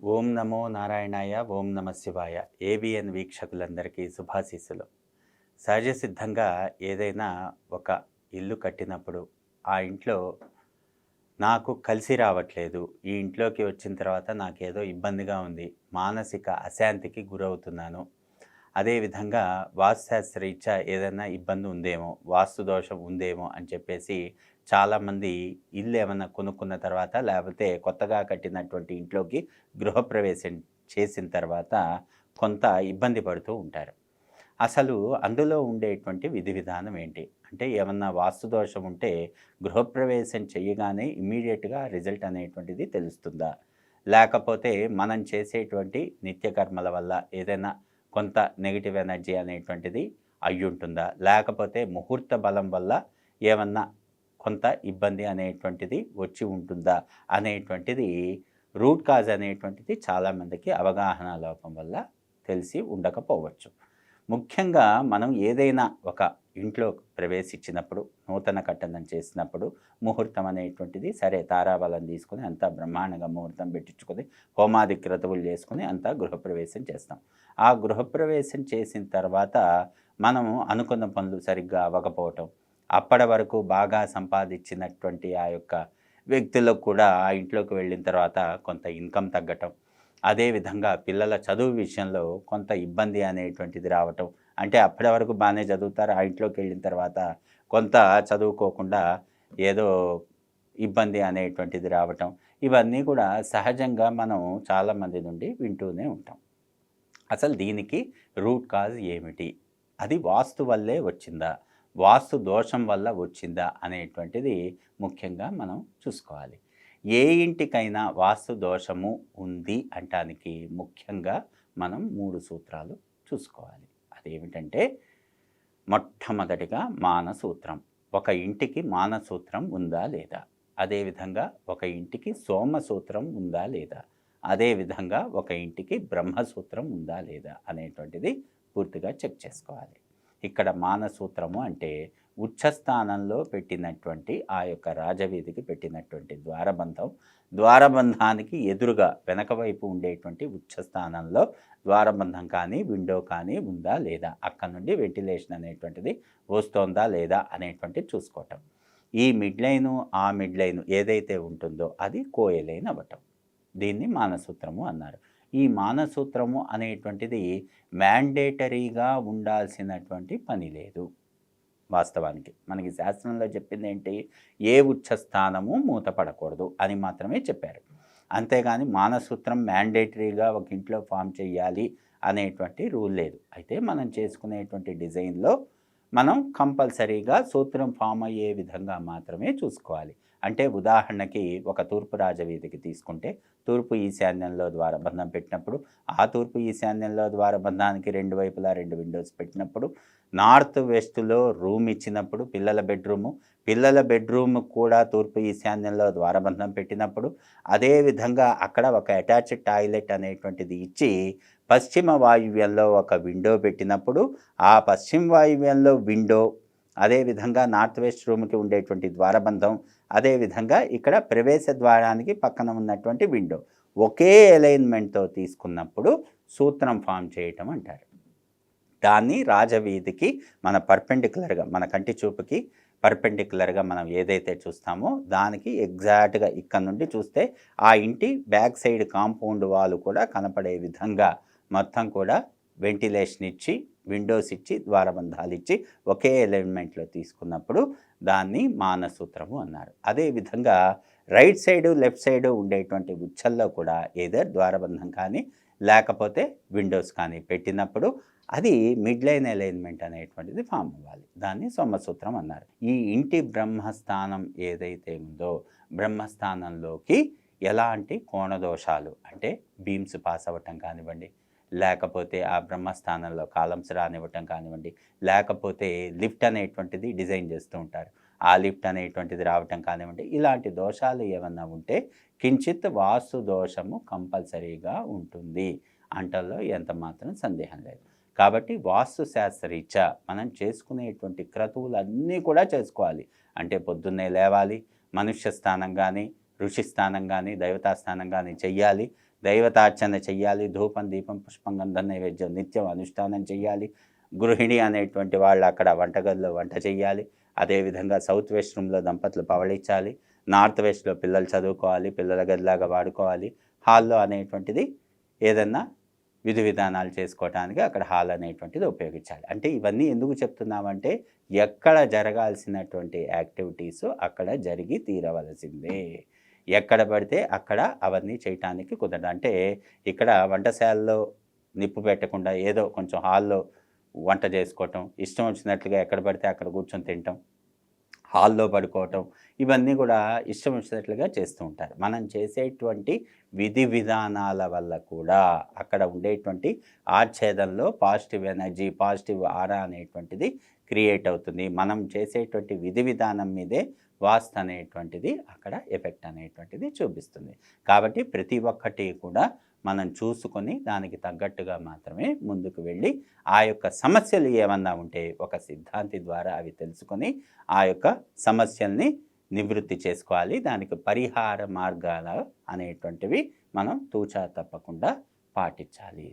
ఓం నమో నారాయణాయ ఓం నమ శివాయ ఏబిఎన్ వీక్షకులందరికీ శుభాశీస్సులు. సహజ సిద్ధంగా ఏదైనా ఒక ఇల్లు కట్టినప్పుడు ఆ ఇంట్లో నాకు కలిసి రావట్లేదు, ఈ ఇంట్లోకి వచ్చిన తర్వాత నాకేదో ఇబ్బందిగా ఉంది, మానసిక అశాంతికి గురవుతున్నాను, అదేవిధంగా వాస్తుశాస్త్రరీత్యా ఏదైనా ఇబ్బంది ఉందేమో, వాస్తు దోషం ఉందేమో అని చెప్పేసి చాలామంది ఇల్లు ఏమన్నా కొనుక్కున్న తర్వాత లేకపోతే కొత్తగా కట్టినటువంటి ఇంట్లోకి గృహప్రవేశం చేసిన తర్వాత కొంత ఇబ్బంది పడుతూ ఉంటారు. అసలు అందులో ఉండేటువంటి విధి విధానం ఏంటి? అంటే ఏమన్నా వాస్తు దోషం ఉంటే గృహప్రవేశం చేయగానే ఇమ్మీడియట్‌గా రిజల్ట్ అనేటువంటిది తెలుస్తుందా? లేకపోతే మనం చేసేటువంటి నిత్యకర్మల వల్ల ఏదైనా కొంత నెగెటివ్ ఎనర్జీ అనేటువంటిది అయ్యుంటుందా? లేకపోతే ముహూర్త బలం వల్ల ఏమన్నా కొంత ఇబ్బంది అనేటువంటిది వచ్చి ఉంటుందా? అనేటువంటిది రూట్ కాజ్ అనేటువంటిది చాలామందికి అవగాహన లోపం వల్ల తెలిసి ఉండకపోవచ్చు. ముఖ్యంగా మనం ఏదైనా ఒక ఇంట్లో ప్రవేశించినప్పుడు, నూతన కట్టడం చేసినప్పుడు ముహూర్తం అనేటువంటిది సరే తారాబలం తీసుకొని అంతా బ్రహ్మాండంగా ముహూర్తం పెట్టించుకొని హోమాది క్రతువులు చేసుకొని అంతా గృహప్రవేశం చేస్తాం. ఆ గృహప్రవేశం చేసిన తర్వాత మనం అనుకున్న పనులు సరిగ్గా అవ్వకపోవటం, అప్పటి వరకు బాగా సంపాదించినటువంటి ఆ యొక్క వ్యక్తులకు కూడా ఆ ఇంట్లోకి వెళ్ళిన తర్వాత కొంత ఇన్కమ్ తగ్గటం, అదేవిధంగా పిల్లల చదువు విషయంలో కొంత ఇబ్బంది అనేటువంటిది రావటం. అంటే అప్పటి వరకు బాగానే చదువుతారు, ఆ ఇంట్లోకి వెళ్ళిన తర్వాత కొంత చదువుకోకుండా ఏదో ఇబ్బంది అనేటువంటిది రావటం, ఇవన్నీ కూడా సహజంగా మనం చాలామంది నుండి వింటూనే ఉంటాం. అసలు దీనికి రూట్ కాజ్ ఏమిటి? అది వాస్తు వల్లే వచ్చిందా? వాస్తు దోషం వల్ల వచ్చిందా? అనేటువంటిది ముఖ్యంగా మనం చూసుకోవాలి. ఏ ఇంటికైనా వాస్తు దోషము ఉంది అంటానికి ముఖ్యంగా మనం 3 సూత్రాలు చూసుకోవాలి. అదేమిటంటే మొట్టమొదటిగా మానసూత్రం. ఒక ఇంటికి మానసూత్రం ఉందా లేదా? అదేవిధంగా ఒక ఇంటికి సోమసూత్రం ఉందా లేదా? అదేవిధంగా ఒక ఇంటికి బ్రహ్మసూత్రం ఉందా లేదా? అనేటువంటిది పూర్తిగా చెక్ చేసుకోవాలి. ఇక్కడ మానసూత్రము అంటే ఉచ్చస్థానంలో పెట్టినటువంటి ఆ యొక్క రాజవీధికి పెట్టినటువంటి ద్వారబంధం, ద్వారబంధానికి ఎదురుగా వెనక వైపు ఉండేటువంటి ఉచ్చస్థానంలో ద్వారబంధం కానీ విండో కానీ ఉందా లేదా, అక్కడ నుండి వెంటిలేషన్ అనేటువంటిది వస్తోందా లేదా అనేటువంటిది చూసుకోవటం. ఈ మిడ్లైను ఆ మిడ్లైను ఏదైతే ఉంటుందో అది కోయలైన్ అవ్వటం. దీన్ని మానసూత్రము అన్నారు. ఈ మానసూత్రము అనేటువంటిది మ్యాండేటరీగా ఉండాల్సినటువంటి పని లేదు. వాస్తవానికి మనకి శాస్త్రంలో చెప్పింది ఏంటి? ఏ ఉచ్చస్థానము మూతపడకూడదు అని మాత్రమే చెప్పారు. అంతేగాని మానసూత్రం మ్యాండేటరీగా ఒక ఇంట్లో ఫామ్ చేయాలి అనేటువంటి రూల్ లేదు. అయితే మనం చేసుకునేటువంటి డిజైన్లో మనం కంపల్సరీగా సూత్రం ఫామ్ అయ్యే విధంగా మాత్రమే చూసుకోవాలి. అంటే ఉదాహరణకి ఒక తూర్పు రాజవీధికి తీసుకుంటే తూర్పు ఈశాన్యంలో ద్వారబంధం పెట్టినప్పుడు ఆ తూర్పు ఈశాన్యంలో ద్వారబంధానికి 2 వైపులా 2 విండోస్ పెట్టినప్పుడు, నార్త్ వెస్ట్లో రూమ్ ఇచ్చినప్పుడు పిల్లల బెడ్రూమ్ కూడా తూర్పు ఈశాన్యంలో ద్వారబంధం పెట్టినప్పుడు, అదేవిధంగా అక్కడ ఒక అటాచ్డ్ టాయిలెట్ అనేటువంటిది ఇచ్చి పశ్చిమ వాయువ్యంలో ఒక విండో పెట్టినప్పుడు ఆ పశ్చిమ వాయువ్యంలో విండో, అదేవిధంగా నార్త్ వెస్ట్ రూమ్కి ఉండేటువంటి ద్వారబంధం, అదేవిధంగా ఇక్కడ ప్రవేశ ద్వారానికి పక్కన ఉన్నటువంటి విండో ఒకే అలైన్మెంట్తో తీసుకున్నప్పుడు సూత్రం ఫామ్ చేయటం అంటారు. దాన్ని రాజవీధికి మన పర్పెండిక్యులర్గా, మన కంటి చూపుకి పర్పెండిక్యులర్గా మనం ఏదైతే చూస్తామో దానికి ఎగ్జాక్ట్గా ఇక్కడ నుండి చూస్తే ఆ ఇంటి బ్యాక్ సైడ్ కాంపౌండ్ వాల్ కూడా కనపడే విధంగా మొత్తం కూడా వెంటిలేషన్ ఇచ్చి, విండోస్ ఇచ్చి, ద్వారబంధాలు ఇచ్చి ఒకే అలైన్మెంట్లో తీసుకున్నప్పుడు దాన్ని మానసూత్రము అన్నారు. అదేవిధంగా రైట్ సైడు లెఫ్ట్ సైడు ఉండేటువంటి ఉచ్చల్లో కూడా ఏదర్ ద్వారబంధం కానీ లేకపోతే విండోస్ కానీ పెట్టినప్పుడు అది మిడ్లైన్ అలైన్మెంట్ అనేటువంటిది ఫామ్ అవ్వాలి. దాన్ని సోమసూత్రం అన్నారు. ఈ ఇంటి బ్రహ్మస్థానం ఏదైతే ఉందో బ్రహ్మస్థానంలోకి ఎలాంటి కోణదోషాలు అంటే బీమ్స్ పాస్ అవ్వటం కానివ్వండి, లేకపోతే ఆ బ్రహ్మస్థానంలో కాలమ్స్ రానివ్వటం కానివ్వండి, లేకపోతే లిఫ్ట్ అనేటువంటిది డిజైన్ చేస్తూ ఉంటారు, ఆ లిఫ్ట్ అనేటువంటిది రావటం కానివ్వండి, ఇలాంటి దోషాలు ఏమన్నా ఉంటే కించిత్ వాస్తు దోషము కంపల్సరీగా ఉంటుంది అంటల్లో ఎంత మాత్రం సందేహం లేదు. కాబట్టి వాస్తు శాస్త్రరీత్యా మనం చేసుకునేటువంటి క్రతువులన్నీ కూడా చేసుకోవాలి. అంటే పొద్దున్నే లేవాలి, మనుష్య స్థానం కానీ ఋషి స్థానం కానీ దైవతా స్థానం కానీ చెయ్యాలి. దైవతార్చన చెయ్యాలి, ధూపం దీపం పుష్పం గంధం నైవేద్యం నిత్యం అనుష్ఠానం చెయ్యాలి. గృహిణి అనేటువంటి వాళ్ళు అక్కడ వంటగదిలో వంట చెయ్యాలి. అదేవిధంగా సౌత్ వెస్ట్ రూమ్లో దంపతులు పవళించాలి, నార్త్ వెస్ట్లో పిల్లలు చదువుకోవాలి, పిల్లల గదిలాగా వాడుకోవాలి. హాల్లో అనేటువంటిది ఏదన్నా విధి విధానాలు చేసుకోవటానికి అక్కడ హాల్ అనేటువంటిది ఉపయోగించాలి. అంటే ఇవన్నీ ఎందుకు చెప్తున్నామంటే ఎక్కడ జరగాల్సినటువంటి యాక్టివిటీస్ అక్కడ జరిగి తీరవలసిందే. ఎక్కడ పడితే అక్కడ అవన్నీ చేయటానికి కుదరదు. అంటే ఇక్కడ వంటశాలలో నిప్పు పెట్టకుండా ఏదో కొంచెం హాల్లో వంట చేసుకోవటం, ఇష్టం వచ్చినట్లుగా ఎక్కడ పడితే అక్కడ కూర్చొని తినటం, హాల్లో పడుకోవటం, ఇవన్నీ కూడా ఇష్టం వచ్చినట్లుగా చేస్తూ ఉంటారు. మనం చేసేటువంటి విధి విధానాల వల్ల కూడా అక్కడ ఉండేటువంటి ఆచ్ఛేదంలో పాజిటివ్ ఎనర్జీ, పాజిటివ్ ఆరా అనేటువంటిది క్రియేట్ అవుతుంది. మనం చేసేటువంటి విధి విధానం మీదే వాస్తు అనేటువంటిది అక్కడ ఎఫెక్ట్ అనేటువంటిది చూపిస్తుంది. కాబట్టి ప్రతి ఒక్కటి కూడా మనం చూసుకొని దానికి తగ్గట్టుగా మాత్రమే ముందుకు వెళ్ళి ఆ యొక్క సమస్యలు ఏమన్నా ఉంటే ఒక సిద్ధాంతి ద్వారా అవి తెలుసుకొని ఆ యొక్క సమస్యల్ని నివృత్తి చేసుకోవాలి. దానికి పరిహార మార్గాలు అనేటువంటివి మనం తూచా తప్పకుండా పాటించాలి.